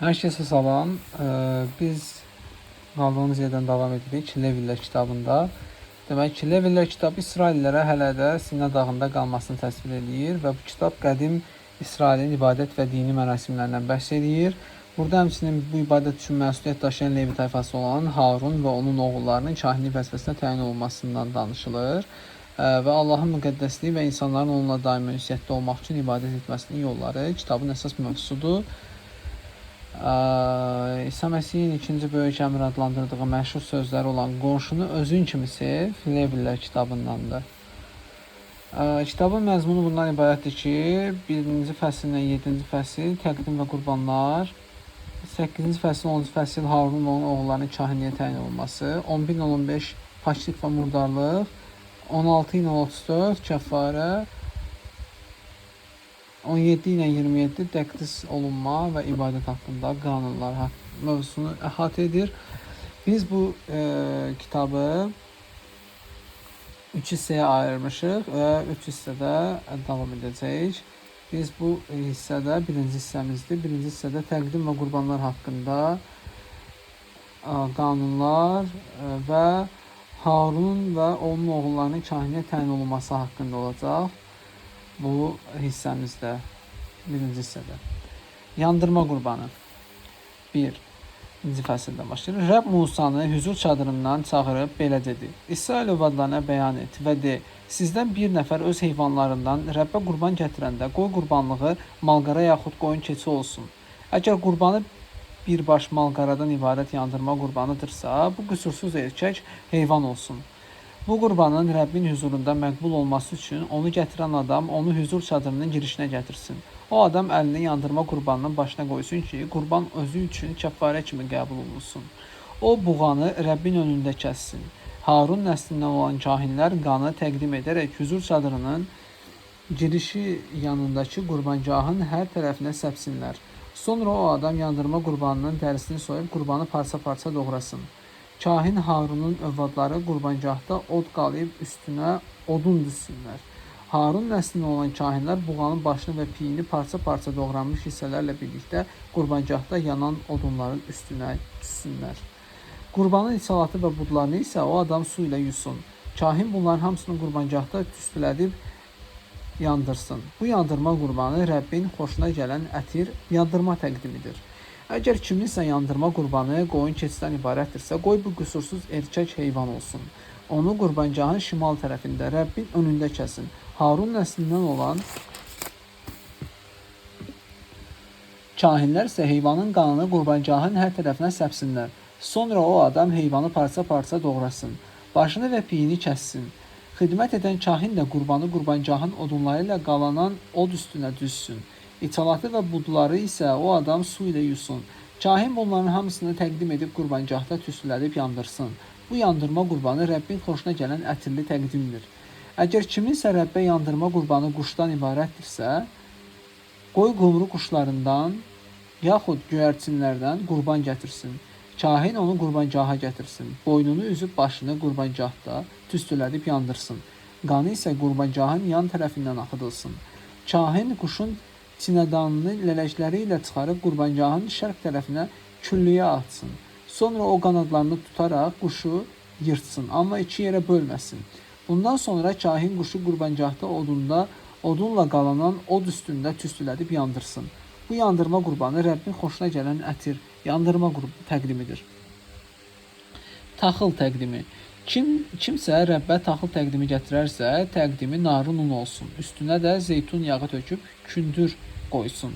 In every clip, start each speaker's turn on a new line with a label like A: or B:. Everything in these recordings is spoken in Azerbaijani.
A: Herkese salam. Biz qaldığımız yerdən davam edirik Levilər kitabında. Demək ki, Levilər kitabı İsraillərə hələ də Sina dağında qalmasını təsvir edir və bu kitab qədim İsrailin ibadət və dini mərasimlərindən bəhs edir. Burada həmçinin bu ibadət üçün məsuliyyət daşıyan Levi tayfası olan Harun və onun oğullarının kahinlik vəzifəsinə təyin olunmasından danışılır. Və Allahın müqəddəsliyi və insanların onunla daimi ünsiyyətdə olmaq üçün ibadət etməsinin yolları kitabın əsas mövzusudur. İsa Məsihin ikinci böyük əmr adlandırdığı məşhur sözləri olan qonşunu özün kimi sev, Levillər kitabındandır. Kitabın məzmunu bundan ibarətdir ki, 1-ci fəsillə 7-ci fəsil təqdim və qurbanlar, 8-ci fəsil 10-cu fəsil Harun və onun oğullarının kahinliyə təyin olunması, 11 ilə 15 paçlıq və murdarlıq, 16 ilə 34 kəffarə, 17 ilə 27 təqdis olunma və ibadət haqqında qanunlar mövzusunu əhatə edir. Biz bu kitabı 3 hissəyə ayırmışıq və 3 hissədə davam edəcəyik. Biz bu hissədə birinci hissəmizdir. Birinci hissədə təqdim və qurbanlar haqqında qanunlar və Harun və onun oğullarının kahinliyə təyin olunması haqqında olacaq. Bu hissəmizdə, birinci hissədə. Yandırma qurbanı. 1-ci fəsildən başlayır. Rəbb Musanı hüzur çadırından çağırıb belə dedi. İsrail övladlarına bəyan et və de, sizdən bir nəfər öz heyvanlarından Rəbbə qurban gətirəndə qoy qurbanlığı malqara yaxud qoyun keçi olsun. Əgər qurbanı birbaş malqaradan ibarət yandırma qurbanıdırsa, bu qüsursuz erkək heyvan olsun. Bu qurbanın Rəbbin huzurunda məqbul olması üçün onu gətirən adam onu huzur çadırının girişinə gətirsin. O adam əlini yandırma qurbanının başına qoysun ki, qurban özü üçün kəffarə kimi qəbul olunsun. O buğanı Rəbbin önündə kəssin. Harun nəslindən olan kahinlər qanı təqdim edərək huzur çadırının girişi yanındakı qurbancağın hər tərəfinə səpsinlər. Sonra o adam yandırma qurbanının dərisini soyub qurbanı parça-parça doğrasın. Kahin Harunun övladları qurbancaqda od qalıyıb üstünə odun düzsünlər. Harun nəslində olan kahinlər buğanın başını və piyini parça-parça doğranmış hissələrlə birlikdə qurbancaqda yanan odunların üstünə düzsünlər. Qurbanın içalatı və budlarını isə o adam su ilə yusun. Kahin bunların hamısını qurbancaqda tüstülədib yandırsın. Bu yandırma qurbanı Rəbbin xoşuna gələn ətir yandırma təqdimidir. Əgər kiminsə yandırma qurbanı qoyun keçidən ibarətdirsə, qoy bu qüsursuz erkək heyvan olsun. Onu qurbancağın şimal tərəfində Rəbbin önündə kəsin. Harun nəslindən olan kahinlər isə heyvanın qanını qurbancağın hər tərəfinə səpsinlər. Sonra o adam heyvanı parça-parça doğrasın. Başını və piyini kəssin. Xidmət edən kahin də qurbanı qurbancağın odunları ilə qalanan od üstünə düzsün. İçalatı və budları isə o adam su ilə yusun. Kahin bunların hamısını təqdim edib qurbancaqda tüstülədib yandırsın. Bu yandırma qurbanı Rəbbin xoşuna gələn ətirli təqdimdir. Əgər kiminsə Rəbbə yandırma qurbanı quşdan ibarətdirsə, qoy qumru quşlarından yaxud göyərçinlərdən qurban gətirsin. Kahin onu qurbancağa gətirsin. Boynunu üzüb başını qurbancaqda tüstülədib yandırsın. Qanı isə qurbancağın yan tərəfindən axıdılsın. Kahin quşun sinədanını lələkləri ilə çıxarıb qurbancağın şərq tərəfinə küllüyə atsın. Sonra o qanadlarını tutaraq quşu yırtsın, amma iki yerə bölməsin. Bundan sonra kahin quşu qurbancaqda odunla qalanan od üstündə tüstülədib yandırsın. Bu yandırma qurbanı Rəbbin xoşuna gələn ətir yandırma təqdimidir. Taxıl təqdimi. Kimsə Rəbbə taxıl təqdimi gətirərsə, təqdimi narın un olsun. Üstünə də zeytun yağı töküb kündür qoysun.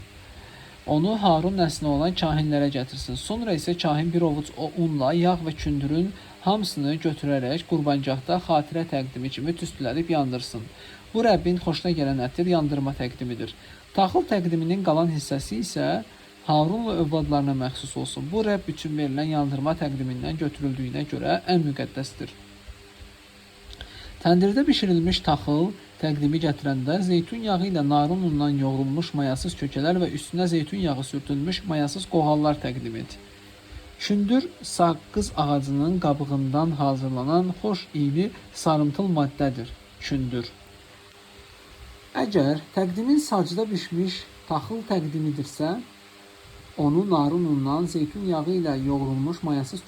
A: Onu Harun nəslinə olan kahinlərə gətirsin. Sonra isə kahin bir ovuc unla yağ və kündürün hamısını götürərək qurbancaqda xatirə təqdimi kimi tüstülədib yandırsın. Bu Rəbbin xoşuna gələn ətir yandırma təqdimidir. Taxıl təqdiminin qalan hissəsi isə Harun və övladlarına məxsus olsun. Bu Rəbb üçün verilən yandırma təqdimindən götürüldüyünə görə ən müqəddəsdir. Təndirdə bişirilmiş taxıl təqdimi gətirəndə zeytun yağı ilə narın unundan yoğrulmuş mayasız kökələr və üstünə zeytun yağı sürtülmüş mayasız qoğallar təqdim et. Kündür saqqız ağacının qabığından hazırlanan xoş iyli sarımtıl maddədir. Kündür. Əgər təqdimin sacda bişmiş taxıl təqdimidirsə, Onu narın unundan, zeytun yağı ilə yoğrulmuş mayasız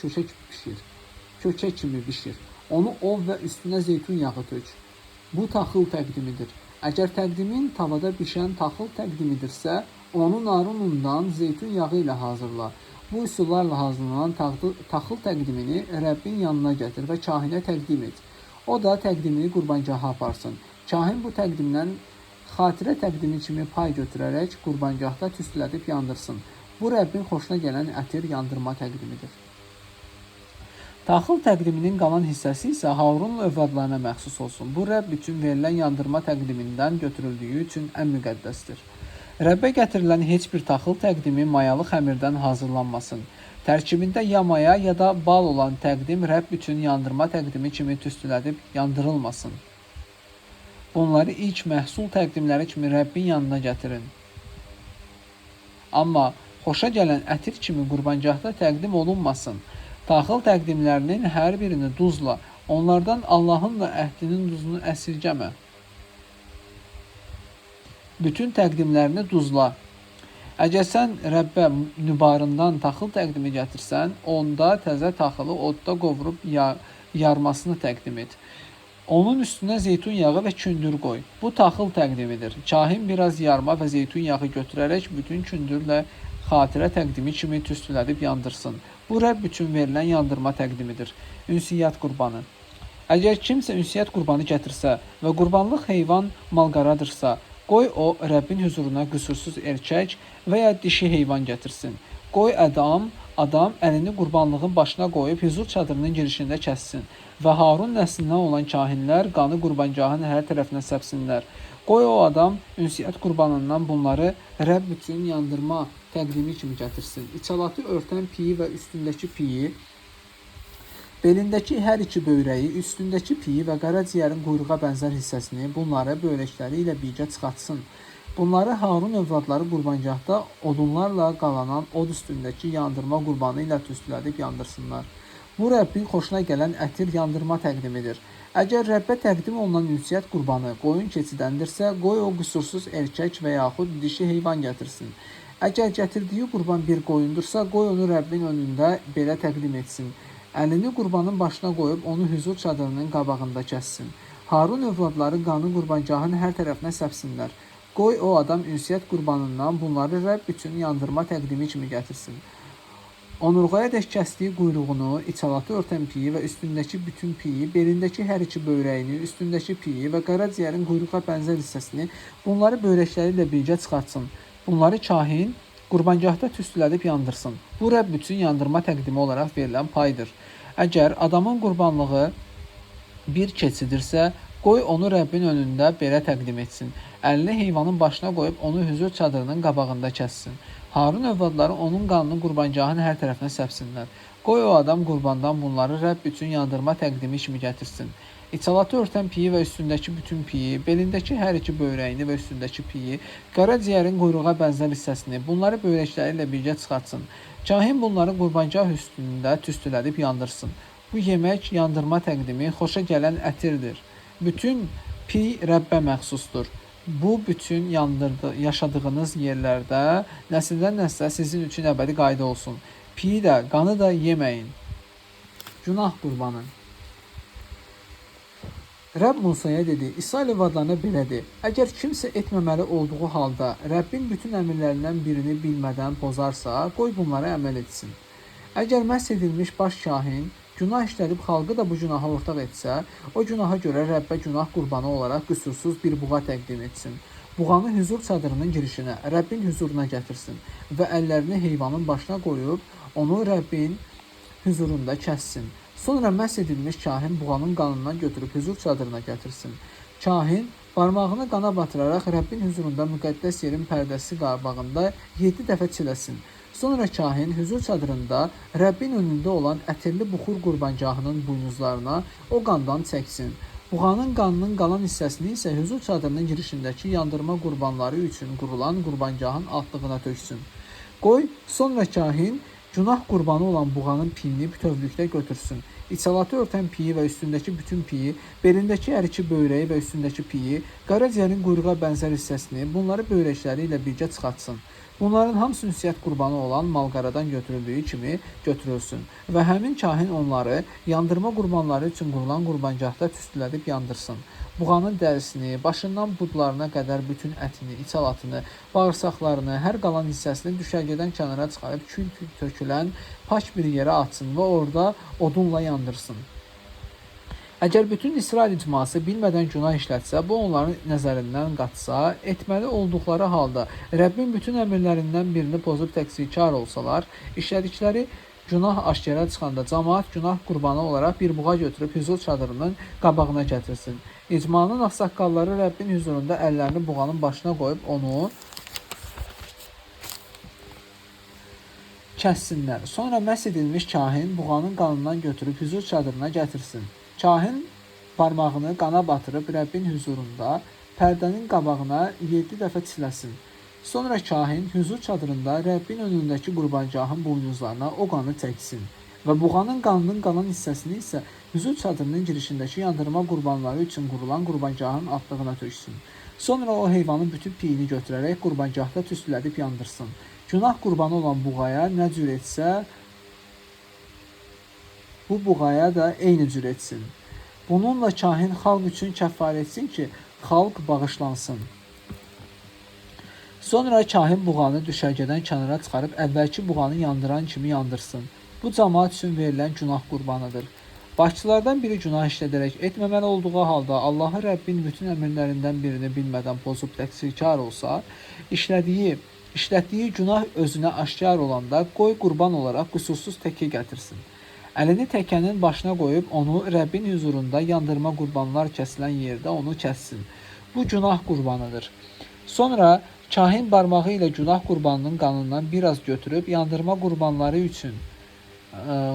A: köçə kimi bişir. Onu ov və üstünə zeytun yağı tök. Bu taxıl təqdimidir. Əgər təqdimin tavada bişən taxıl təqdimidirsə, onu narın unundan, zeytun yağı ilə hazırla. Bu üsullarla hazırlanan taxıl təqdimini Rəbbin yanına gətir və kahinə təqdim et. O da təqdimini qurbangaha aparsın. Kahin bu təqdimdən xatirə təqdimi kimi pay götürərək qurbangahda tüstülədib yandırsın. Bu Rəbbin xoşuna gələn ətir yandırma təqdimidir. Taxıl təqdiminin qalan hissəsi isə Harunun övladlarına məxsus olsun. Bu Rəbb üçün verilən yandırma təqdimindən götürüldüyü üçün ən müqəddəsdir. Rəbbə gətirilən heç bir taxıl təqdimi mayalı xəmirdən hazırlanmasın. Tərkibində ya maya ya da bal olan təqdim Rəbb üçün yandırma təqdimi kimi tüstülədib yandırılmasın. Bunları ilk məhsul təqdimləri kimi Rəbbin yanına gətirin. Amma xoşa gələn ətir kimi qurbangahda təqdim olunmasın. Taxıl təqdimlərinin hər birini duzla, onlardan Allahın da əhdinin duzunu əsirgəmə. Bütün təqdimlərini duzla. Əgər sən Rəbbə nübarından taxıl təqdimi gətirsən, onda təzə taxılı odda qovurub yarmasını təqdim et. Onun üstünə zeytun yağı və kündür qoy. Bu taxıl təqdimidir. Kahin biraz yarma və zeytun yağı götürərək bütün kündürlə xatirə təqdimi kimi tüstülədib yandırsın. Bu Rəbb üçün verilən yandırma təqdimidir. Ünsiyyət qurbanı. Əgər kimsə ünsiyyət qurbanı gətirsə və qurbanlıq heyvan malqaradırsa, qoy o Rəbbin huzuruna qüsursuz erkək və ya dişi heyvan gətirsin. Qoy adam əlini qurbanlığın başına qoyub huzur çadırının girişində kəssin və Harun nəslindən olan kahinlər qanı qurbangahın hər tərəfinə səpsinlər. Qoy o adam ünsiyyət qurbanından bunları Rəbb üçün yandırma təqdimi kimi gətirsin. İçalatı örtən piyi və üstündəki piyi, belindəki hər iki böyrəyi, üstündəki piyi və qaraciyərin quyruğa bənzər hissəsini bunları böyrəkləri ilə birgə çıxartsın. Bunları Harun övladları qurbangahda odunlarla qalanan od üstündəki yandırma qurbanı ilə tüstülədib yandırsınlar. Bu Rəbbin xoşuna gələn ətir yandırma təqdimidir. Əgər Rəbbə təqdim olunan ünsiyyət qurbanı qoyun keçidəndirsə, qoy o qüsursuz erkək və yaxud dişi heyvan gətirsin. Əgər gətirdiyi qurban bir qoyundursa, qoy onu Rəbbin önündə belə təqdim etsin. Əlini qurbanın başına qoyub onu huzur çadırının qabağında kəssin. Harun övladları qanı qurbangahın hər tərəfinə səpsinlər. Qoy o adam ünsiyyət qurbanından bunları Rəbb üçün yandırma təqdimi kimi gətirsin. Onurğaya dək kəsdiyi quyruğunu, içalatı örtən piyi və üstündəki bütün piyi, belindəki hər iki böyrəyini, üstündəki piyi və qaraciyərin quyruğa bənzər hissəsini bunları böyrəkləri ilə birgə çıxartsın. Bunları kahin qurbangahda tüstülədib yandırsın. Bu Rəbb üçün yandırma təqdimi olaraq verilən paydır. Əgər adamın qurbanlığı bir keçidirsə, qoy onu Rəbbin önündə belə təqdim etsin. Əlini heyvanın başına qoyub onu huzur çadırının qabağında kəssin. Harun övladları onun qanını qurbangahın hər tərəfinə səpsinlər. Qoy o adam qurbandan bunları Rəbb üçün yandırma təqdimi kimi gətirsin. İçalatı örtən piyi və üstündəki bütün piyi, belindəki hər iki böyrəyini və üstündəki piyi, qaraciyərin quyruğa bənzər hissəsini, bunları böyrəkləri ilə birgə çıxartsın. Kahin bunları qurbangah üstündə tüstülədib yandırsın. Bu yemək yandırma təqdimi xoşa gələn ətirdir. Bütün piy Rəbbə məxsusdur. Bu bütün yaşadığınız yerlərdə nəsildən nəslə sizin üçün əbədi qayda olsun. Piyi də, qanı da yeməyin. Günah qurbanı. Rəbb Musaya dedi, İsrail övladlarına belə de, əgər kimsə etməməli olduğu halda Rəbbin bütün əmrlərindən birini bilmədən pozarsa, qoy bunlara əməl etsin. Əgər məhz edilmiş baş kahin günah işlədib xalqı da bu günaha ortaq etsə, o günaha görə Rəbbə günah qurbanı olaraq qüsursuz bir buğa təqdim etsin. Buğanı huzur çadırının girişinə, Rəbbin huzuruna gətirsin və əllərini heyvanın başına qoyub, onu Rəbbin huzurunda kəssin. Sonra məhz edilmiş kahin buğanın qanından götürüb huzur çadırına gətirsin. Kahin barmağını qana batıraraq Rəbbin huzurunda müqəddəs yerin pərdəsi qabağında 7 dəfə çiləsin. Sonra kahin huzur çadırında Rəbbin önündə olan ətirli buxur qurbangahının buynuzlarına o qandan çəksin. Buğanın qanının qalan hissəsini isə huzur çadırının girişindəki yandırma qurbanları üçün qurulan qurbangahın altlığına töksün. Qoy sonra kahin günah qurbanı olan buğanın piyini bütövlükdə götürsün. İçalatı örtən piyi və üstündəki bütün piyi, belindəki hər iki böyrəyi və üstündəki piyi, qaraciyərin quyruğa bənzər hissəsini, bunları böyrəkləri ilə birgə çıxartsın. Bunların hamısı ünsiyyət qurbanı olan malqaradan götürüldüyü kimi götürülsün və həmin kahin onları yandırma qurbanları üçün qurulan qurbancaqda tüstülədib yandırsın. Buğanın dərisini, başından budlarına qədər bütün ətini, içalatını, bağırsaqlarını, hər qalan hissəsini düşərgədən kənara çıxarıb kül tökülən pak bir yerə atsın və orada odunla yandırsın. Əgər bütün İsrail icması bilmədən günah işlətsə, bu onların nəzərindən qaçsa, etməli olduqları halda Rəbbin bütün əmrlərindən birini pozub təqsirkar olsalar, işlədikləri günah aşkara çıxanda cəmaət günah qurbanı olaraq bir buğa götürüb hüzur çadırının qabağına gətirsin. İcmanın ağsaqqalları Rəbbin hüzurunda əllərini buğanın başına qoyub onu kəssinlər. Sonra məhz edilmiş kahin buğanın qanından götürüb hüzur çadırına gətirsin. Kahin parmağını qana batırıb Rəbbin hüzurunda pərdənin qabağına 7 dəfə çiləsin. Sonra kahin hüzur çadırında Rəbbin önündəki qurbancağın buynuzlarına o qanı çəksin və buğanın qanının qalan hissəsini isə hüzur çadırının girişindəki yandırma qurbanları üçün qurulan qurbancağın altlığına töksün. Sonra o heyvanın bütün piyini götürərək qurbancaqda tüstülədib yandırsın. Günah qurbanı olan buğaya nə cür etsə, bu buğaya da eyni cür etsin. Bununla kahin xalq üçün kəffarə etsin ki, xalq bağışlansın. Sonra kahin buğanı düşərgədən kənara çıxarıb əvvəlki buğanı yandıran kimi yandırsın. Bu cəmaət üçün verilən günah qurbanıdır. Başçılardan biri günah işlədərək etməməli olduğu halda Allahı Rəbbin bütün əmrlərindən birini bilmədən pozub təqsirkar olsa, işlətdiyi günah özünə aşkar olanda qoy qurban olaraq qüsursuz təkə gətirsin. Əlini təkənin başına qoyub onu Rəbbin hüzurunda yandırma qurbanlar kəsilən yerdə onu kəssin. Bu günah qurbanıdır. Sonra kahin barmağı ilə günah qurbanının qanından biraz götürüb yandırma qurbanları üçün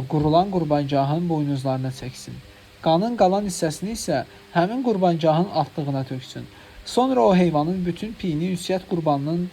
A: qurulan qurbancağın buynuzlarına çəksin. Qanın qalan hissəsini isə həmin qurbancağın altlığına töksün. Sonra o heyvanın bütün piyini ünsiyyət qurbanının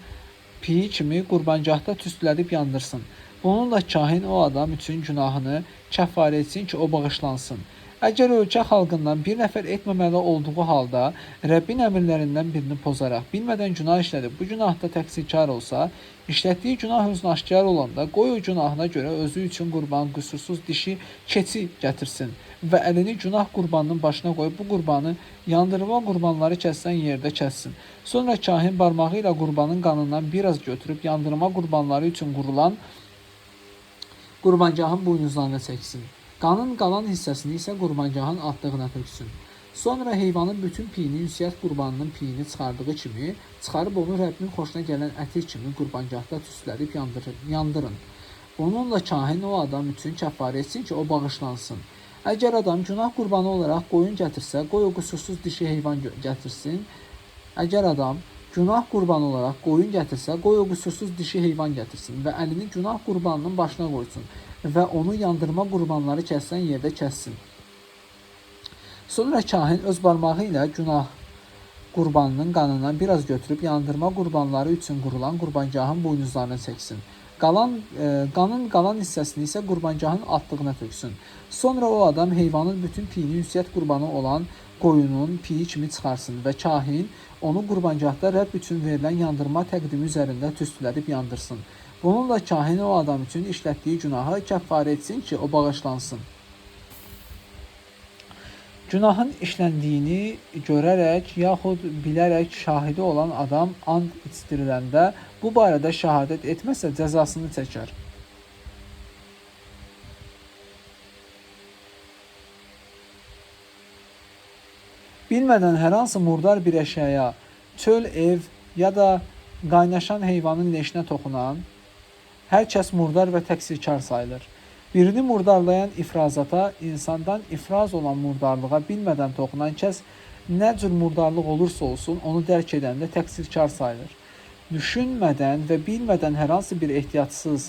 A: piyi kimi qurbancaqda tüstülədib yandırsın. Bununla kahin o adam üçün günahını kəffarə etsin ki, o bağışlansın. Əgər ölkə xalqından bir nəfər etməməli olduğu halda Rəbbin əmrlərindən birini pozaraq bilmədən günah işlədib bu günahda təqsirkar olsa, işlətdiyi günah özünə aşkar olanda qoy o günahına görə özü üçün qurban qüsursuz dişi keçi gətirsin və əlini günah qurbanının başına qoyub bu qurbanı yandırma qurbanları kəsilən yerdə kəssin. Sonra kahin barmağı ilə qurbanın qanından biraz götürüb yandırma qurbanları üçün qurulan qurbancağın buynuzlarına çəksin. Qanın qalan hissəsini isə qurbancağın altlığına töksün. Sonra heyvanın bütün piyini ünsiyyət qurbanının piyini çıxardığı kimi, çıxarıb onu Rəbbin xoşuna gələn əti kimi qurbancaqda tüstülədib yandırın. Bununla kahin o adam üçün kəffarə etsin ki, o bağışlansın. Əgər adam günah qurbanı olaraq qoyun gətirsə, qoy o qüsursuz dişi heyvan gətirsin. Əgər adam günah qurbanı olaraq qoyun gətirsə, qoy o qüsursuz dişi heyvan gətirsin və əlini günah qurbanının başına qoysun və onu yandırma qurbanları kəsilən yerdə kəssin. Sonra kahin öz barmağı ilə günah qurbanının qanından biraz götürüb yandırma qurbanları üçün qurulan qurbancağın buynuzlarına çəksin. Qanın qalan hissəsini isə qurbancağın altlığına töksün. Sonra o adam heyvanın bütün piyini ünsiyyət qurbanı olan qoyunun piyi kimi çıxarsın və kahin onu qurbancaqda Rəbb üçün verilən yandırma təqdimi üzərində tüstülədib yandırsın. Bununla kahin o adam üçün işlətdiyi günahı kəffarə etsin ki, o bağışlansın. Günahın işləndiyini görərək yaxud bilərək şahidi olan adam and içdiriləndə bu barədə şahadət etməsə cəzasını çəkər. Bilmədən hər hansı murdar bir əşyaya, çöl, ev ya da qaynaşan heyvanın leşinə toxunan hər kəs murdar və təqsirkar sayılır. Birini murdarlayan ifrazata, insandan ifraz olan murdarlığa bilmədən toxunan kəs nə cür murdarlıq olursa olsun, onu dərk edəndə təqsirkar sayılır. Düşünmədən və bilmədən hər hansı bir ehtiyatsız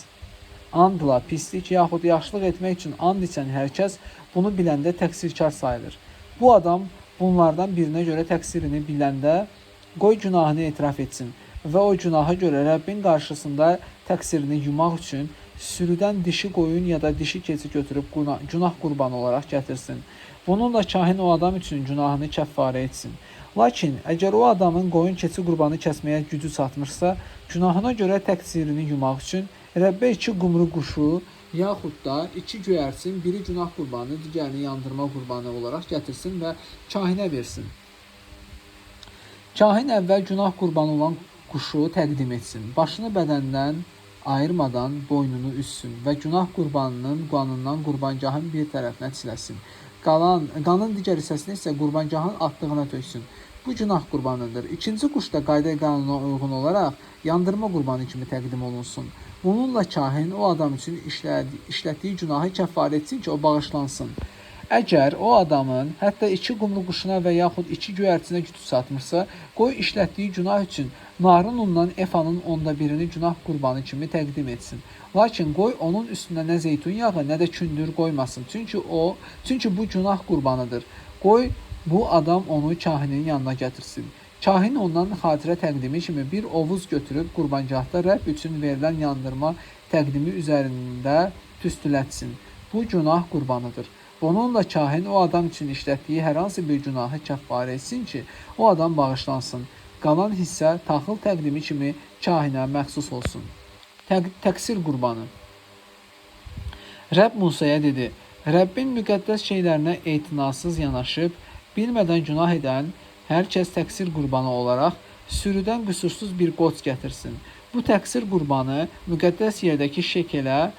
A: andla pislik yaxud yaxşılıq etmək üçün and içən hər kəs bunu biləndə təqsirkar sayılır. Bu adam bunlardan birinə görə təqsirini biləndə qoy günahını etiraf etsin və o günaha görə Rəbbin qarşısında təqsirini yumaq üçün sürüdən dişi qoyun ya da dişi keçi götürüb günah qurbanı olaraq gətirsin. Bununla kahin o adam üçün günahını kəffarə etsin. Lakin əgər o adamın qoyun keçi qurbanı kəsməyə gücü çatmırsa, günahına görə təqsirini yumaq üçün Rəbbə 2 qumru quşu yaxud da 2 göyərçin, biri günah qurbanı, digərini yandırma qurbanı olaraq gətirsin və kahinə versin. Kahin əvvəl günah qurbanı olan quşu təqdim etsin. Başını bədəndən ayırmadan boynunu üssün və günah qurbanının qanından qurbancahın bir tərəfinə çiləsin. Qanın digər hissəsini isə qurbancahın atdığına töksün. Bu günah qurbanıdır. İkinci quş da qayda qanuna uyğun olaraq yandırma qurbanı kimi təqdim olunsun. Bununla kahin o adam üçün işlətdiyi günahı kəffarə etsin ki, o bağışlansın. Əgər o adamın hətta 2 qumru quşuna və yaxud 2 göyərçinə gücü çatmırsa, qoy işlətdiyi günah üçün narın unundan efanın 1/10-ni günah qurbanı kimi təqdim etsin. Lakin qoy onun üstünə nə zeytun yağı, nə də kündür qoymasın. Çünki bu günah qurbanıdır. Qoy bu adam onu kahinin yanına gətirsin. Kahin ondan xatirə təqdimi kimi bir ovuz götürüb qurbancahda Rəbb üçün verilən yandırma təqdimi üzərində tüstülətsin. Bu günah qurbanıdır. Bununla kahin o adam üçün işlətdiyi hər hansı bir günahı kəffarə etsin ki, o adam bağışlansın. Qalan hissə taxıl təqdimi kimi kahinə məxsus olsun. Təqsir qurbanı. Rəbb Musaya dedi: Rəbbin müqəddəs şeylərinə etinasız yanaşıb, bilmədən günah edən hər kəs təqsir qurbanı olaraq sürüdən qüsursuz bir qoç gətirsin. Bu təqsir qurbanı müqəddəs yerdəki şekelə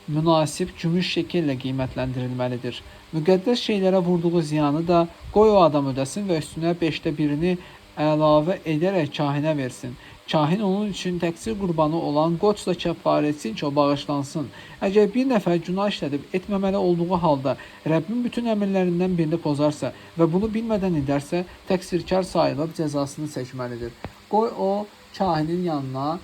A: münasib gümüş şekellə qiymətləndirilməlidir. Müqəddəs şeylərə vurduğu ziyanı da qoy o adam ödəsin və üstünə 5/1-ni əlavə edərək kahinə versin. Kahin onun üçün təqsir qurbanı olan qoçla kəffarə etsin ki, o bağışlansın. Əgər bir nəfər günah işlədib etməməli olduğu halda Rəbbin bütün əmrlərindən birini pozarsa və bunu bilmədən edərsə, təqsirkar sayılıb cəzasını çəkməlidir. Qoy o kahinin yanına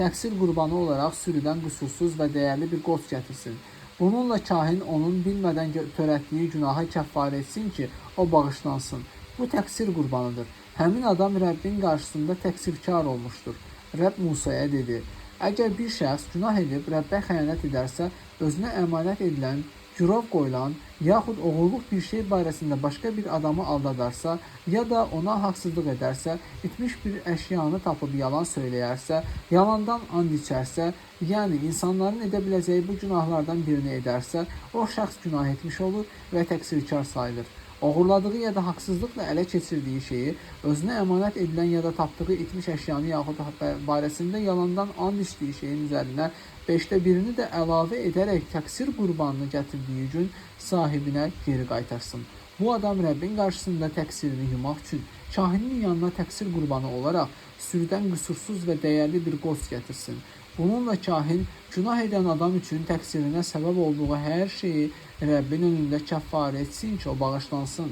A: təqsir qurbanı olaraq sürüdən qüsursuz və dəyərli bir qoç gətirsin. Bununla kahin onun bilmədən törətdiyi günahı kəffarə etsin ki, o bağışlansın. Bu təqsir qurbanıdır. Həmin adam Rəbbin qarşısında təqsirkar olmuşdur. Rəbb Musaya dedi: Əgər bir şəxs günah edib Rəbbə xəyanət edərsə, özünə əmanət edilən, girov qoyulan, yaxud oğurluq bir şey barəsində başqa bir adamı aldadarsa, ya da ona haqsızlıq edərsə, itmiş bir əşyanı tapıb yalan söyləyərsə, yalandan and içərsə, yəni insanların edə biləcəyi bu günahlardan birini edərsə, o şəxs günah etmiş olur və təqsirkar sayılır. Oğurladığı ya da haqsızlıqla ələ keçirdiyi şeyi, özünə əmanət edilən ya da tapdığı itmiş əşyanı yaxud barəsində yalandan and içdiyi şeyin üzərinə 5/1-ni də əlavə edərək təqsir qurbanını gətirdiyi gün sahibinə geri qaytarsın. Bu adam Rəbbin qarşısında təqsirini yumaq üçün kahinin yanına təqsir qurbanı olaraq sürüdən qüsursuz və dəyərli bir qoç gətirsin. Bununla kahin günah edən adam üçün təqsirinə səbəb olduğu hər şeyi Rəbbin önündə kəffarə etsin ki, o bağışlansın.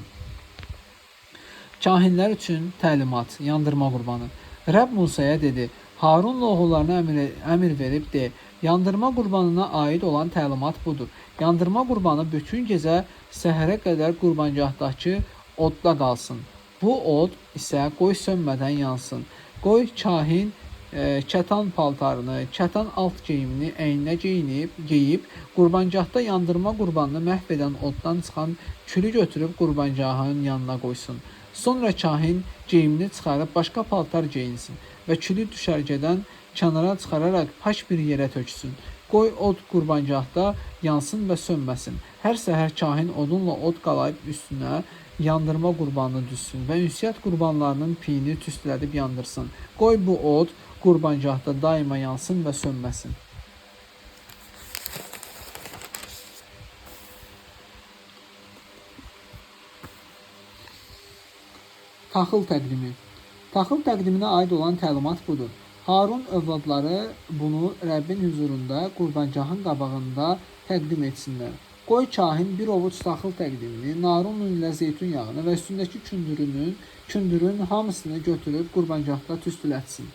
A: Kahinlər üçün təlimat, yandırma qurbanı. Rəbb Musaya dedi: Harunla oğullarına əmr verib de, yandırma qurbanına aid olan təlimat budur. Yandırma qurbanı bütün gecə səhərə qədər qurbangahdakı odda qalsın. Bu od isə qoy sönmədən yansın. Qoy kahin kətan paltarını, kətan alt geyimini əyninə geyib, qurbancahda yandırma qurbanını məhv edən oddan çıxan külü götürüb qurbancahın yanına qoysun. Sonra kahin geyimini çıxarıb başqa paltar geyinsin və külü düşərgədən kənara çıxararaq pak bir yerə töksün. Qoy od qurbancahda yansın və sönməsin. Hər səhər kahin odunla od qalayıb üstünə yandırma qurbanını düzsün və ünsiyyət qurbanlarının piyini tüstülədib yandırsın. Qoy bu od qurbancahda daima yansın və sönməsin. Taxıl təqdimi. Taxıl təqdiminə aid olan təlimat budur. Harun övladları bunu Rəbbin huzurunda qurbancahın qabağında təqdim etsinlər. Qoy kahin bir ovuc taxıl təqdimini, narun ilə zeytun yağını və üstündəki kündürün hamısını götürüb qurbancahda tüstülətsin.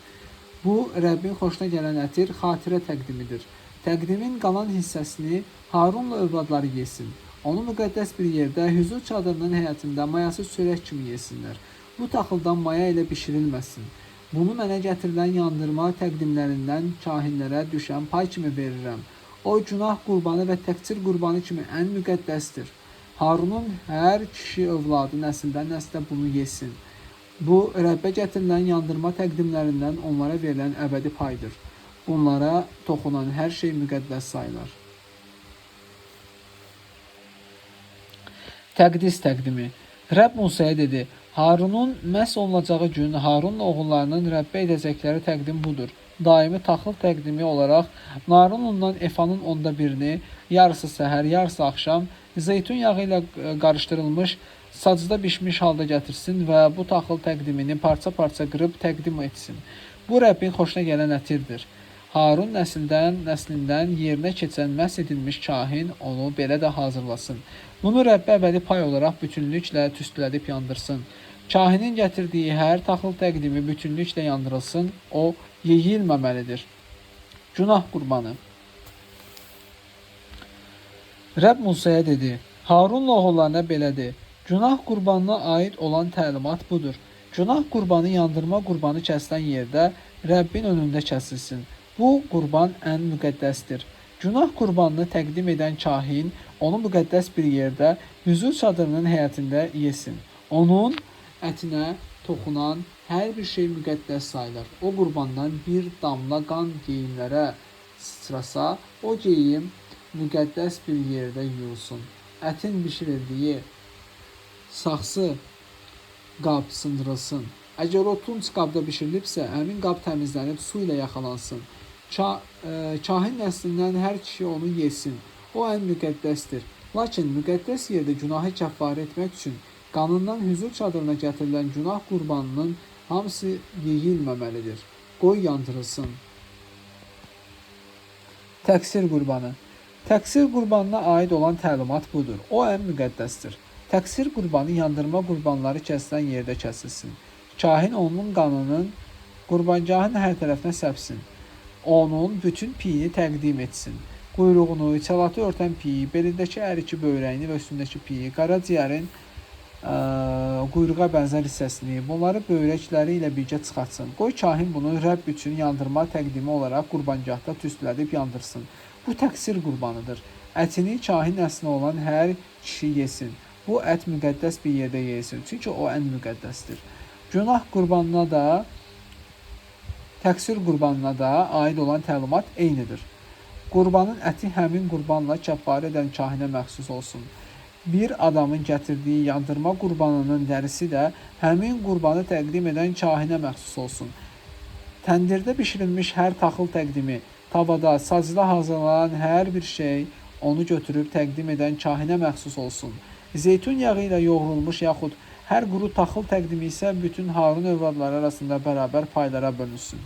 A: Bu, Rəbbin xoşuna gələn ətir xatirə təqdimidir. Təqdimin qalan hissəsini Harunla övladları yesin. Onu müqəddəs bir yerdə, hüzur çadırının həyətində mayasız çörək kimi yesinlər. Bu taxıldan maya ilə bişirilməsin. Bunu mənə gətirilən yandırma təqdimlərindən kahinlərə düşən pay kimi verirəm. O, günah qurbanı və təqsir qurbanı kimi ən müqəddəsdir. Harunun hər kişi övladı nəsildən nəslə bunu yesin. Bu, Rəbbə gətirilən yandırma təqdimlərindən onlara verilən əbədi paydır. Bunlara toxunan hər şey müqəddəs sayılır. Təqdis təqdimi. Rəbb Musaya dedi: Harunun məhz olunacağı gün Harunla oğullarının Rəbbə edəcəkləri təqdim budur. Daimi taxıl təqdimi olaraq narın unundan efanın onda birini, yarısı səhər, yarısı axşam, zeytun yağı ilə qarışdırılmış sacda bişmiş halda gətirsin və bu taxıl təqdimini parça-parça qırıb təqdim etsin. Bu Rəbbin xoşuna gələn ətirdir. Harun nəslindən yerinə keçən məhz edilmiş kahin onu belə də hazırlasın. Bunu Rəbbə əbədi pay olaraq bütünlüklə tüstülədib yandırsın. Kahinin gətirdiyi hər taxıl təqdimi bütünlüklə yandırılsın, o yeyilməməlidir. Günah qurbanı. Rəbb Musaya dedi: Harunla oğullarına belə de: Günah qurbanına aid olan təlimat budur. Günah qurbanı yandırma qurbanı kəsilən yerdə Rəbbin önündə kəsilsin. Bu qurban ən müqəddəsdir. Günah qurbanını təqdim edən kahin onu müqəddəs bir yerdə hüzur çadırının həyətində yesin. Onun ətinə toxunan hər bir şey müqəddəs sayılır. O qurbandan bir damla qan geyimlərə sıçrasa, o geyim müqəddəs bir yerdə yuyulsun. Ətin bişirildiyi saxsı qab sındırılsın. Əgər o tunç qabda bişirilibsə, həmin qab təmizlənib su ilə yaxalansın. Kahin nəslindən hər kişi onu yesin. O ən müqəddəsdir. Lakin müqəddəs yerdə günahı kəffarə etmək üçün qanından hüzur çadırına gətirilən günah qurbanının hamısı yeyilməməlidir. Qoy yandırılsın. Təqsir qurbanı. Təqsir qurbanına aid olan təlimat budur. O ən müqəddəsdir. Təqsir qurbanı yandırma qurbanları kəsilən yerdə kəsilsin. Kahin onun qanının qurbancağın hər tərəfinə səpsin. Onun bütün piyini təqdim etsin. Quyruğunu, içalatı örtən piyi, belindəki əriki böyrəyini və üstündəki piyi, qaraciyərin quyruğa bənzər hissəsini, bunları böyrəkləri ilə birgə çıxartsın. Qoy kahin bunu Rəbb üçün yandırma təqdimi olaraq qurbancaqda tüstülədib yandırsın. Bu təqsir qurbanıdır. Ətini kahin əslinə olan hər kişi yesin. Bu ət müqəddəs bir yerdə yeyilsin, çünki o ən müqəddəsdir. Günah qurbanına da, təqsir qurbanına da aid olan təlimat eynidir. Qurbanın əti həmin qurbanla kəffarə edən kahinə məxsus olsun. Bir adamın gətirdiyi yandırma qurbanının dərisi də həmin qurbanı təqdim edən kahinə məxsus olsun. Təndirdə bişirilmiş hər taxıl təqdimi, tavada, sacda hazırlanan hər bir şey onu götürüb təqdim edən kahinə məxsus olsun. Zeytun yağı ilə yoğrulmuş yaxud hər quru taxıl təqdimi isə bütün Harun övladları arasında bərabər paylara bölünsün.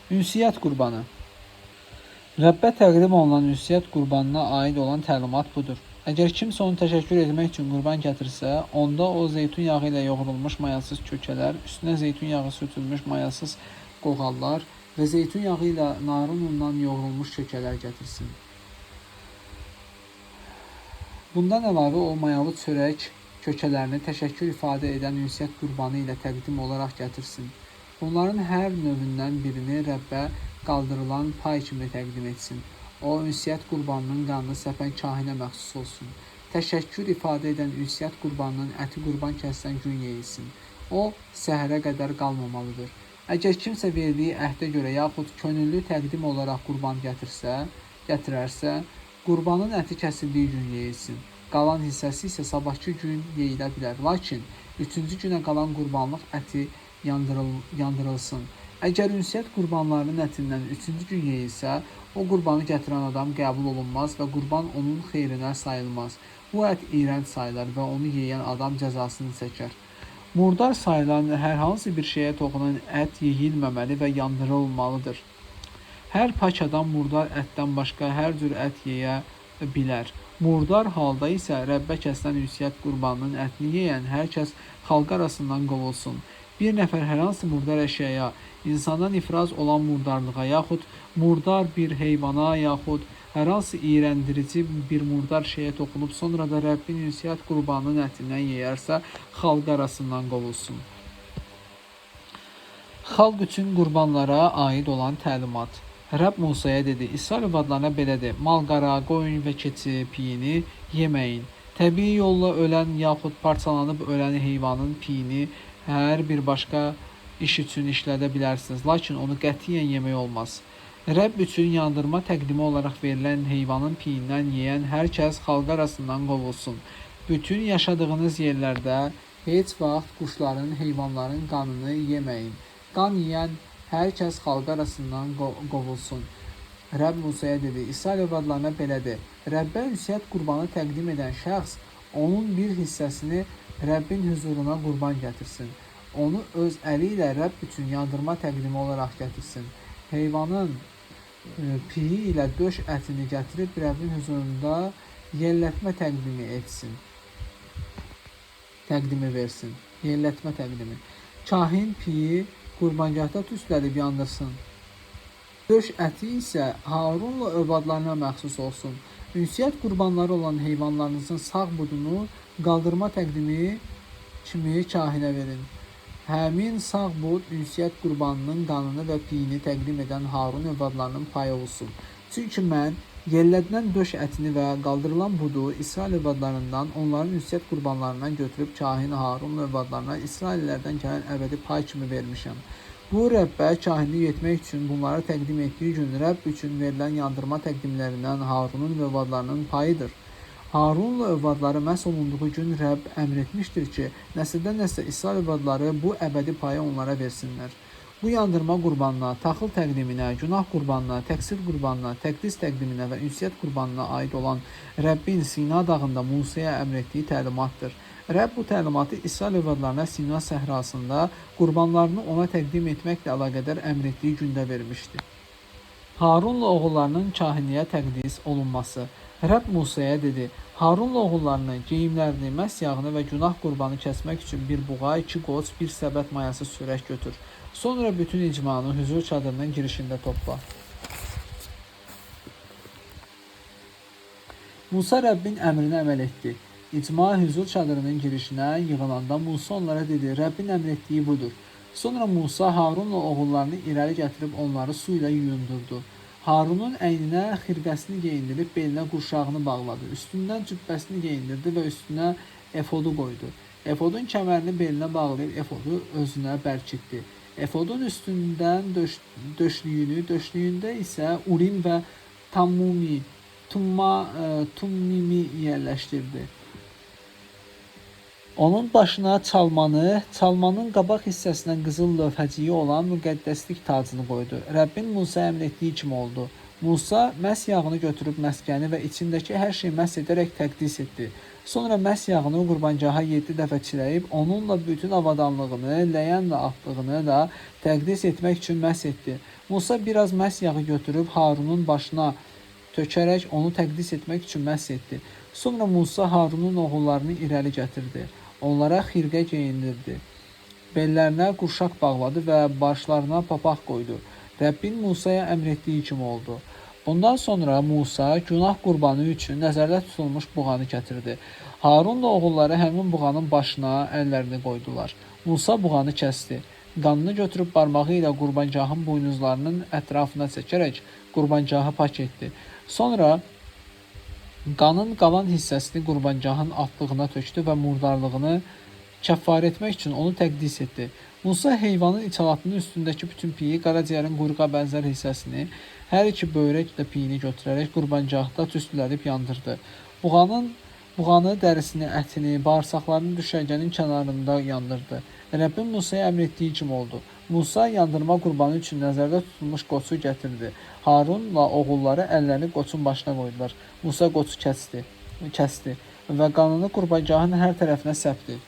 A: Ünsiyyət qurbanı. Rəbbə təqdim olunan ünsiyyət qurbanına aid olan təlimat budur. Əgər kimsə onu təşəkkür etmək üçün qurban gətirsə, onda o zeytun yağı ilə yoğrulmuş mayasız kökələr, üstünə zeytun yağı sürtülmüş mayasız qoğallar və zeytun yağı ilə narın unundan yoğrulmuş kökələr gətirsin. Bundan əlavə o mayalı çörək kökələrini təşəkkür ifadə edən ünsiyyət qurbanı ilə təqdim olaraq gətirsin. Bunların hər növündən birini Rəbbə qaldırılan pay kimi təqdim etsin. O, ünsiyyət qurbanının qanını səpən kahinə məxsus olsun. Təşəkkür ifadə edən ünsiyyət qurbanının əti qurban kəsilən gün yeyilsin. O, səhərə qədər qalmamalıdır. Əgər kimsə verdiyi əhdə görə yaxud könüllü təqdim olaraq qurban gətirərsə, qurbanın əti kəsildiyi gün yeyilsin. Qalan hissəsi isə sabahki gün yeyilə bilər. Lakin 3-cü günə qalan qurbanlıq əti yandırılsın. Əgər ünsiyyət qurbanlarının ətindən 3-cü gün yeyilsə, o qurbanı gətirən adam qəbul olunmaz və qurban onun xeyrinə sayılmaz. Bu ət iyrənc sayılır və onu yeyən adam cəzasını çəkər. Murdar sayılan hər hansı bir şeyə toxunan ət yeyilməməli və yandırılmalıdır. Hər pak adam murdar ətdən başqa hər cür ət yeyə bilər. Murdar halda isə Rəbbə kəsilən ünsiyyət qurbanının ətini yeyən hər kəs xalq arasından qovulsun. Bir nəfər hər hansı murdar əşyaya, insandan ifraz olan murdarlığa, yaxud murdar bir heyvana, yaxud hər hansı iyrəndirici bir murdar şeyə toxunub, sonra da Rəbbin ünsiyyət qurbanının ətindən yeyərsə, xalq arasından qovulsun. Xalq üçün qurbanlara aid olan təlimat. Rəbb Musaya dedi: İsrail övladlarına belə de: Mal-qara, qoyun və keçi piyini yeməyin. Təbii yolla ölən yaxud parçalanıb ölən heyvanın piyini hər bir başqa iş üçün işlədə bilərsiniz, lakin onu qətiyyən yemək olmaz. Rəbb üçün yandırma təqdimi olaraq verilən heyvanın piyindən yeyən hər kəs xalq arasından qovulsun. Bütün yaşadığınız yerlərdə heç vaxt quşların, heyvanların qanını yeməyin. Qan yeyən hər kəs xalq arasından qovulsun. Rəbb Musaya dedi: İsrail övladlarına belə de: Rəbbə ünsiyyət qurbanı təqdim edən şəxs onun bir hissəsini Rəbbin huzuruna qurban gətirsin. Onu öz əli ilə Rəbb üçün yandırma təqdimi olaraq gətirsin. Heyvanın piyi ilə döş ətini gətirib Rəbbin huzurunda yellətmə təqdimi etsin. Təqdimi versin. Yellətmə təqdimi. Kahin piyi qurbangahda tüstülədib yandırsın. Döş əti isə Harunla övladlarına məxsus olsun. Ünsiyyət qurbanları olan heyvanlarınızın sağ budunu qaldırma təqdimi kimi kahinə verin. Həmin sağ bud ünsiyyət qurbanının qanını və piyini təqdim edən Harun övladlarının payı olsun. Çünki mən yellədilən döş ətini və qaldırılan budu İsrail övladlarından onların ünsiyyət qurbanlarından götürüb kahin Harun övladlarına İsraillərdən gələn əbədi pay kimi vermişəm. Bu Rəbbə kahinlik etmək üçün bunları təqdim etdiyi gün Rəbb üçün verilən yandırma təqdimlərindən Harunun və övladlarının payıdır. Harunla övladları məhz olunduğu gün Rəbb əmr etmişdir ki, nəsildən nəslə İsrail övladları bu əbədi payı onlara versinlər. Bu yandırma qurbanına, taxıl təqdiminə, günah qurbanına, təqsir qurbanına, təqdis təqdiminə və ünsiyyət qurbanına aid olan Rəbbin Sina dağında Musaya əmr etdiyi təlimatdır. Rəbb bu təlimatı İsrail övladlarına Sina səhrasında qurbanlarını ona təqdim etməklə əlaqədar əmr etdiyi gündə vermişdi. Harunla oğullarının kahinliyə təqdis olunması. Rəbb Musaya dedi: Harunla oğullarını, geyimlərini, məs yağını və günah qurbanı kəsmək üçün bir buğa, 2 qoç, bir səbət mayası sürək götür. Sonra bütün icmanı hüzur çadırının girişində topla. Musa Rəbbin əmrinə əməl etdi. İcma hüzur çadırının girişinə yığılanda Musa onlara dedi: Rəbbin əmr etdiyi budur. Sonra Musa Harunla oğullarını irəli gətirib onları su ilə yuyundurdu. Harunun əyninə xirqəsini geyindirib belinə qurşağını bağladı. Üstündən cübbəsini geyindirdi və üstünə efodu qoydu. Efodun kəmərini belinə bağlayıb efodu özünə bərkitdi. Efodun üstündən döşlüyündə isə Urim və Tummimi yerləşdirdi. Onun başına çalmanın qabaq hissəsindən qızıl lövhəciyi olan müqəddəslik tacını qoydu. Rəbbin Musa əmr etdiyi kimi oldu. Musa məs yağını götürüb məskəni və içindəki hər şeyi məs edərək təqdis etdi. Sonra məs yağını qurbancaha 7 dəfə çiləyib, onunla bütün avadanlığını, ləyən və atlığını da təqdis etmək üçün məs etdi. Musa biraz məs yağı götürüb Harunun başına tökərək onu təqdis etmək üçün məs etdi. Sonra Musa Harunun oğullarını irəli gətirdi. Onlara xirqə geyindirdi. Bellərinə qurşaq bağladı və başlarına papaq qoydu. Rəbbin Musaya əmr etdiyi kimi oldu. Bundan sonra Musa günah qurbanı üçün nəzərdə tutulmuş buğanı gətirdi. Harunla oğulları həmin buğanın başına əllərini qoydular. Musa buğanı kəsdi. Qanını götürüb barmağı ilə qurbancahın buynuzlarının ətrafına çəkərək qurbancahı pak etdi. Sonra qanın qalan hissəsini qurbancahın altlığına tökdü və murdarlığını kəffar etmək üçün onu təqdis etdi. Musa heyvanın içalatının üstündəki bütün piyi, qaraciyərin quyruğa bənzər hissəsini, hər iki böyrək də piyini götürərək qurbancahda tüstülədib yandırdı. Buğanı, dərisini, ətini, bağırsaqlarını düşərgənin kənarında yandırdı. Rəbbin Musaya əmr etdiyi kimi oldu. Musa yandırma qurbanı üçün nəzərdə tutulmuş qoçu gətirdi. Harunla oğulları əllərini qoçun başına qoydular. Musa qoçu kəsdi və qanını qurbancahın hər tərəfinə səpdi.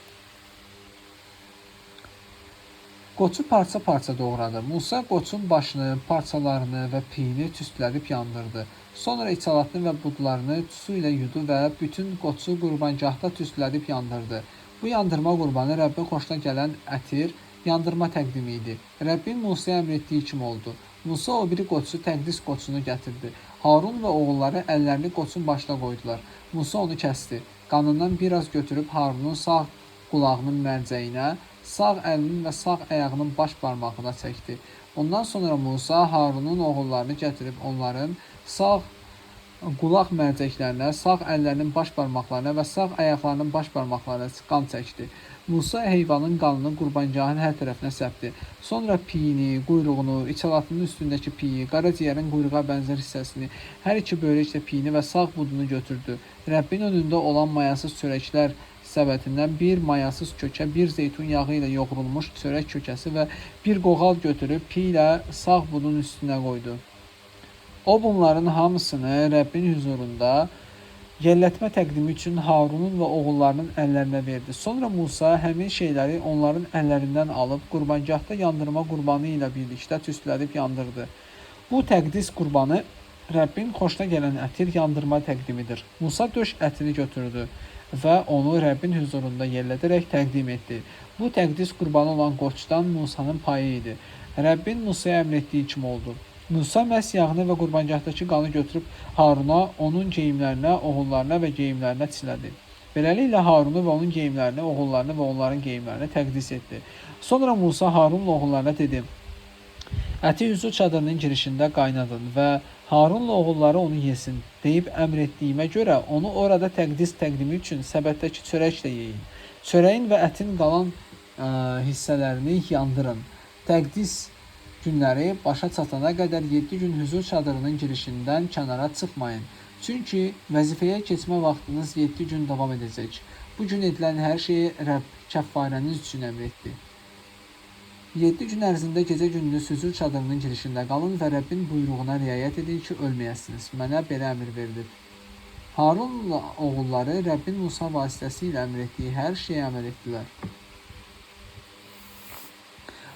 A: Qoçu parça-parça doğradı. Musa qoçun başını, parçalarını və piyini tüstülədib yandırdı. Sonra içalatını və budlarını su ilə yudu və bütün qoçu qurbancahda tüstülədib yandırdı. Bu yandırma qurbanı Rəbbin xoşuna gələn ətir, yandırma təqdimi idi. Rəbbin Musaya əmr etdiyi kimi oldu. Musa o biri qoçu, təqdis qoçunu gətirdi. Harun və oğulları əllərini qoçun başına qoydular. Musa onu kəsdi. Qanından biraz götürüb Harunun sağ qulağının mərcəyinə, sağ əlinin və sağ ayağının baş barmağına çəkdi. Ondan sonra Musa Harunun oğullarını gətirib onların sağ qulaq mərcəklərinə, sağ əllərinin baş barmaqlarına və sağ ayaqlarının baş barmaqlarına qan çəkdi. Musa heyvanın qanını qurbancağın hər tərəfinə səpdi. Sonra piyini, quyruğunu, içalatının üstündəki piyi, qaraciyərin quyruğa bənzər hissəsini, hər iki böyrəklə piyini və sağ budunu götürdü. Rəbbin önündə olan mayasız çörəklər səbətindən bir mayasız kökə, bir zeytun yağı ilə yoğrulmuş çörək kökəsi və bir qoğal götürüb piy ilə sağ budun üstünə qoydu. O bunların hamısını Rəbbin huzurunda yellətmə təqdimi üçün Harunun və oğullarının əllərinə verdi. Sonra Musa həmin şeyləri onların əllərindən alıb qurbancaqda yandırma qurbanı ilə birlikdə tüstülədib yandırdı. Bu təqdis qurbanı Rəbbin xoşuna gələn ətir yandırma təqdimidir. Musa döş ətini götürdü və onu Rəbbin huzurunda yellədərək təqdim etdi. Bu təqdis qurbanı olan qoçdan Musanın payı idi. Rəbbin Musaya əmr etdiyi kimi oldu. Musa məhz yağını və qurbancaqdakı qanı götürüb Haruna, onun geyimlərinə, oğullarına və geyimlərinə çilədi. Beləliklə Harunu və onun geyimlərini, oğullarını və onların geyimlərini təqdis etdi. Sonra Musa Harunla oğullarına dedi: Əti hüzur çadırının girişində qaynadın və Harunla oğulları onu yesin deyib əmr etdiyimə görə onu orada təqdis təqdimi üçün səbətdəki çörəklə yeyin. Çörəyin və ətin qalan hissələrini yandırın. Təqdis günləri başa çatana qədər 7 gün hüzur çadırının girişindən kənara çıxmayın. Çünki vəzifəyə keçmə vaxtınız 7 gün davam edəcək. Bu gün edilən hər şeyi Rəbb kəffarəniz üçün əmr etdi. 7 gün ərzində gecə gündüz hüzur çadırının girişində qalın və Rəbbin buyruğuna riayət edin ki, ölməyəsiniz. Mənə belə əmr verilib. Harunla oğulları Rəbbin Musa vasitəsilə əmr etdiyi hər şeyə əməl etdilər.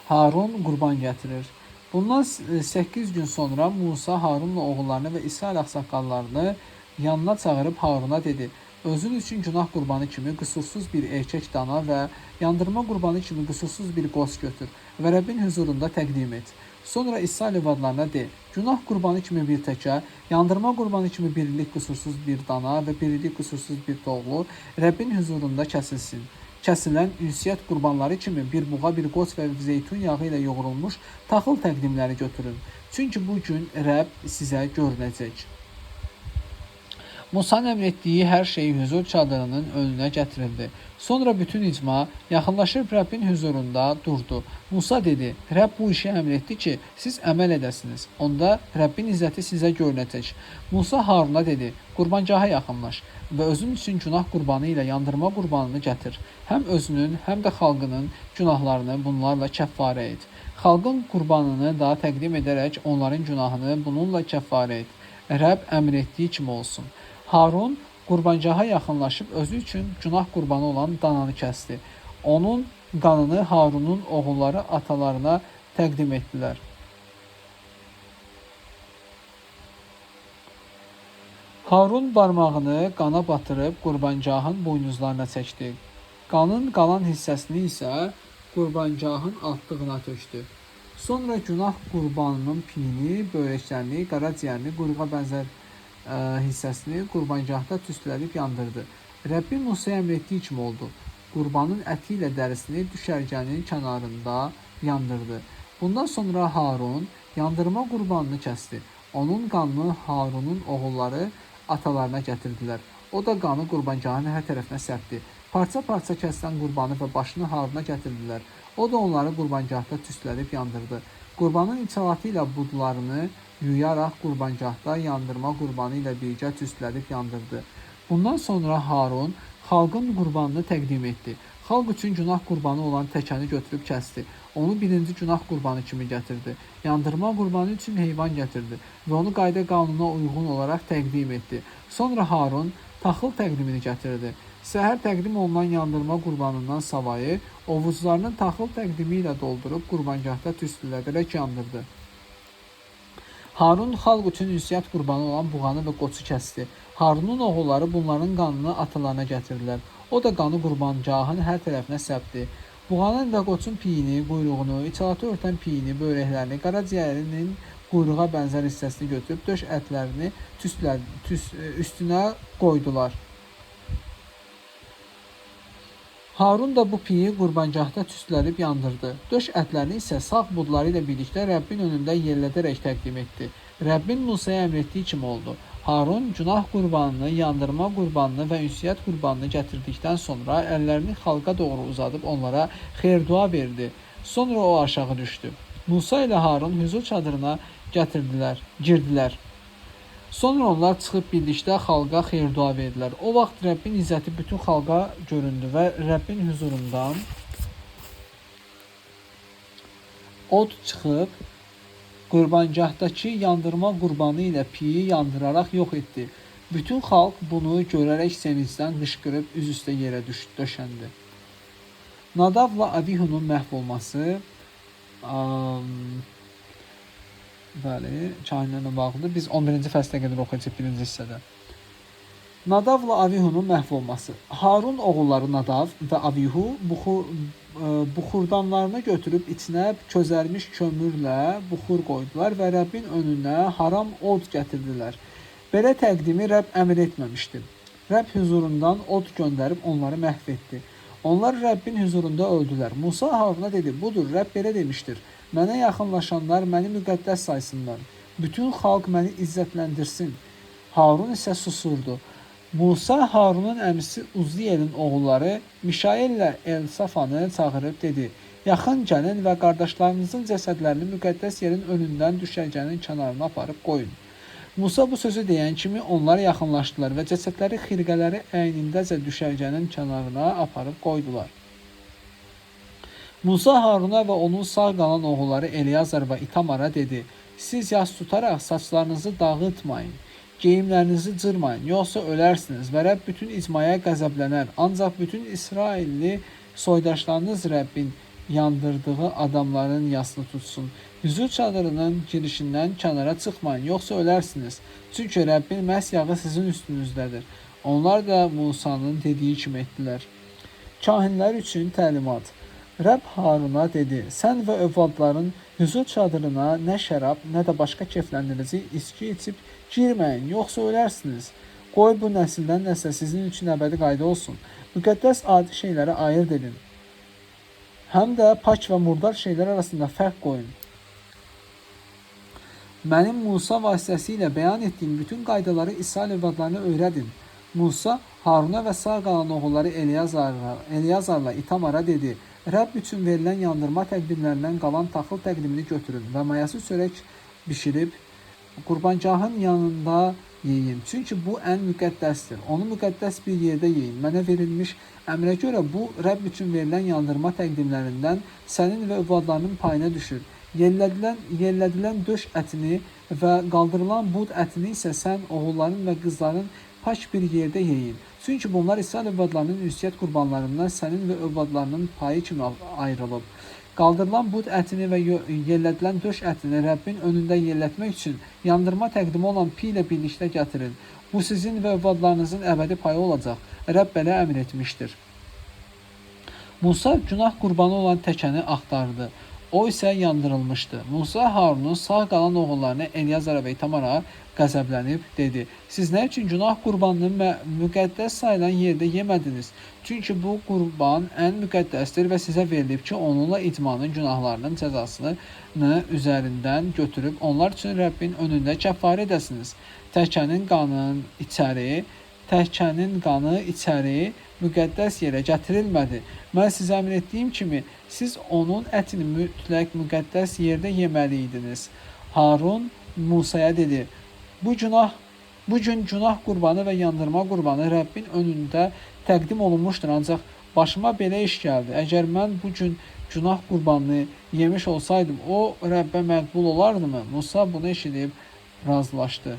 A: Harun qurban gətirir. Bundan 8 gün sonra Musa Harunla oğullarını və İsrail ağsaqqallarını yanına çağırıb Haruna dedi: Özün üçün günah qurbanı kimi qüsursuz bir erkək dana və yandırma qurbanı kimi qüsursuz bir qoz götür və Rəbbin huzurunda təqdim et. Sonra İsrail evladlarına de: Günah qurbanı kimi bir təkə, yandırma qurbanı kimi bir illik qüsursuz bir dana və bir illik qüsursuz bir toğlu Rəbbin huzurunda kəsilsin. Kəsilən ünsiyyət qurbanları kimi bir buğa, bir qoç və zeytun yağı ilə yoğrulmuş taxıl təqdimləri götürün. Çünki bu gün Rəbb sizə görünəcək. Musanın əmr etdiyi hər şey hüzur çadırının önünə gətirildi. Sonra bütün icma yaxınlaşıb Rəbbin huzurunda durdu. Musa dedi: Rəbb bu işi əmr etdi ki, siz əməl edəsiniz. Onda Rəbbin izzəti sizə görünəcək. Musa Haruna dedi: Qurbangaha yaxınlaş və özün üçün günah qurbanı ilə yandırma qurbanını gətir. Həm özünün, həm də xalqının günahlarını bunlarla kəffarə et. Xalqın qurbanını da təqdim edərək onların günahını bununla kəffarə et. Rəbb əmr etdiyi kimi olsun. Harun qurbangaha yaxınlaşıb özü üçün günah qurbanı olan dananı kəsdi. Onun qanını Harunun oğulları atalarına təqdim etdilər. Harun barmağını qana batırıb qurbancağın buynuzlarına çəkdi. Qanın qalan hissəsini isə qurbancağın altlığına tökdü. Sonra günah qurbanının piyini, böyrəklərini, qaraciyərini, quyruğa bənzər hissəsini qurbancaqda tüstülədib yandırdı. Rəbbin Musaya əmr etdiyi kimi oldu. Qurbanın əti ilə dərisini düşərgənin kənarında yandırdı. Bundan sonra Harun yandırma qurbanını kəsdi. Onun qanını Harunun oğulları atalarına gətirdilər. O da qanı qurbancağın hər tərəfinə səpdi. Parça-parça kəsilən qurbanı və başını Haruna gətirdilər. O da onları qurbancaqda tüstülədib yandırdı. Qurbanın içalatı ilə budlarını yuyaraq qurbancaqda yandırma qurbanı ilə birgə tüstülədib yandırdı. Bundan sonra Harun xalqın qurbanını təqdim etdi. Xalq üçün günah qurbanı olan təkəni götürüb kəsdi. Onu birinci günah qurbanı kimi gətirdi. Yandırma qurbanı üçün heyvan gətirdi və onu qayda qanuna uyğun olaraq təqdim etdi. Sonra Harun taxıl təqdimini gətirdi. Səhər təqdim olunan yandırma qurbanından savayı ovuclarını taxıl təqdimi ilə doldurub qurbancaqda tüstülədərək yandırdı. Harun xalq üçün ünsiyyət qurbanı olan buğanı və qoçu kəsdi. Harunun oğulları bunların qanını atalarına gətirdilər. O da qanı qurbancağın hər tərəfinə səpdi. Buğanın və qoçun piyini, quyruğunu, içalatı örtən piyini, böyrəklərini, qaraciyərinin quyruğa bənzər hissəsini götürüb döş ətlərini üstünə qoydular. Harun da bu piyi qurbancahda tüstüləyib yandırdı. Döş ətlərini isə sağ budları ilə birlikdə Rəbbin önündə yellədərək təqdim etdi. Rəbbin Musaya əmr etdiyi kimi oldu. Harun günah qurbanını, yandırma qurbanını və ünsiyyət qurbanını gətirdikdən sonra əllərini xalqa doğru uzadıb onlara xeyir-dua verdi. Sonra o aşağı düşdü. Musa ilə Harun hüzur çadırına girdilər. Sonra onlar çıxıb birlikdə xalqa xeyir-dua verdilər. O vaxt Rəbbin izzəti bütün xalqa göründü və Rəbbin huzurundan od çıxıb qurbangahdakı yandırma qurbanı ilə piyi yandıraraq yox etdi. Bütün xalq bunu görərək sevincdən qışqırıb üz üstə yerə döşəndi. Nadavla Abihunun məhv olması bəli, kahinlərlə bağlıdır. Biz 11-ci fəslə qədər oxuyacaq birinci hissədə. Nadavla Avihunun məhv olması. Harun oğulları Nadav və Avihu buxurdanlarını götürüb içinə közərmiş kömürlə buxur qoydular və Rəbbin önünə haram od gətirdilər. Belə təqdimi Rəbb əmr etməmişdi. Rəbb huzurundan od göndərib onları məhv etdi. Onlar Rəbbin huzurunda öldülər. Musa Haruna dedi, budur, Rəbb belə demişdir. Mənə yaxınlaşanlar məni müqəddəs saysınlar. Bütün xalq məni izzətləndirsin. Harun isə susurdu. Musa Harunun əmisi Uzziyelin oğulları Mişael ilə Elsafanı çağırıb dedi, yaxın gəlin və qardaşlarınızın cəsədlərini müqəddəs yerin önündən düşərgənin kənarına aparıb qoyun. Musa bu sözü deyən kimi onlar yaxınlaşdılar və cəsədləri xirqələri əynindəcə düşərgənin kənarına aparıb qoydular. Musa Haruna və onun sağ qalan oğulları Eliyazar və İtamara dedi, siz yas tutaraq saçlarınızı dağıtmayın, geyimlərinizi cırmayın, yoxsa ölərsiniz və Rəbb bütün icmaya qəzəblənər. Ancaq bütün İsrailli soydaşlarınız Rəbbin yandırdığı adamların yasını tutsun. Hüzur çadırının girişindən kənara çıxmayın, yoxsa ölərsiniz. Çünki Rəbbin məhz yağı sizin üstünüzdədir. Onlar da Musa'nın dediyi kimi etdilər. Kahinlər üçün təlimat. Rəbb Haruna dedi, sən və övladların hüzur çadırına nə şərab, nə də başqa keyfləndirici içki içib girməyin, yoxsa ölərsiniz. Qoy bu nəsildən nəsə sizin üçün əbədi qayda olsun. Müqəddəs adi şeyləri ayırt edin. Həm də pak və murdar şeylər arasında fərq qoyun. Mənim Musa vasitəsilə bəyan etdiyim bütün qaydaları İsrail övladlarına öyrədin. Musa, Haruna və sağ qalan oğulları Eliyazarla İtamara dedi, Rəbb üçün verilən yandırma təqdimlərindən qalan taxıl təqdimini götürün və mayası çörək bişirib qurbangahın yanında yeyin. Çünki bu ən müqəddəsdir. Onu müqəddəs bir yerdə yeyin. Mənə verilmiş əmrə görə bu Rəbb üçün verilən yandırma təqdimlərindən sənin və övladlarının payına düşür. Yellədilən döş ətini və qaldırılan bud ətini isə sən oğulların və qızların pak bir yerdə yeyin. Çünki bunlar İsrail övladlarının ünsiyyət qurbanlarından sənin və övladlarının payı kimi ayrılıb. Qaldırılan bud ətini və yellədilən döş ətini Rəbbin önündə yellətmək üçün yandırma təqdimi olan pi ilə birlikdə gətirin. Bu sizin və övladlarınızın əbədi payı olacaq. Rəbb belə əmr etmişdir. Musa günah qurbanı olan təkəni axtardı. O isə yandırılmışdı. Musa Harunun sağ qalan oğullarını Eliyazara və İtamara qəzəblənib dedi, siz nə üçün günah qurbanını müqəddəs sayılan yerdə yemədiniz? Çünki bu qurban ən müqəddəsdir və sizə verilib ki, onunla icmanın günahlarının cəzasını üzərindən götürüb onlar üçün Rəbbin önündə kəffarə edəsiniz. Təkənin qanı içəri müqəddəs yerə gətirilmədi. Mən sizə əmr etdiyim kimi, siz onun ətini mütləq müqəddəs yerdə yeməliydiniz. Harun Musaya dedi, bu gün günah qurbanı və yandırma qurbanı Rəbbin önündə təqdim olunmuşdur, ancaq başıma belə iş gəldi. Əgər mən bu gün günah qurbanını yemiş olsaydım, o Rəbbə məqbul olardımı? Musa bunu eşidib razılaşdı.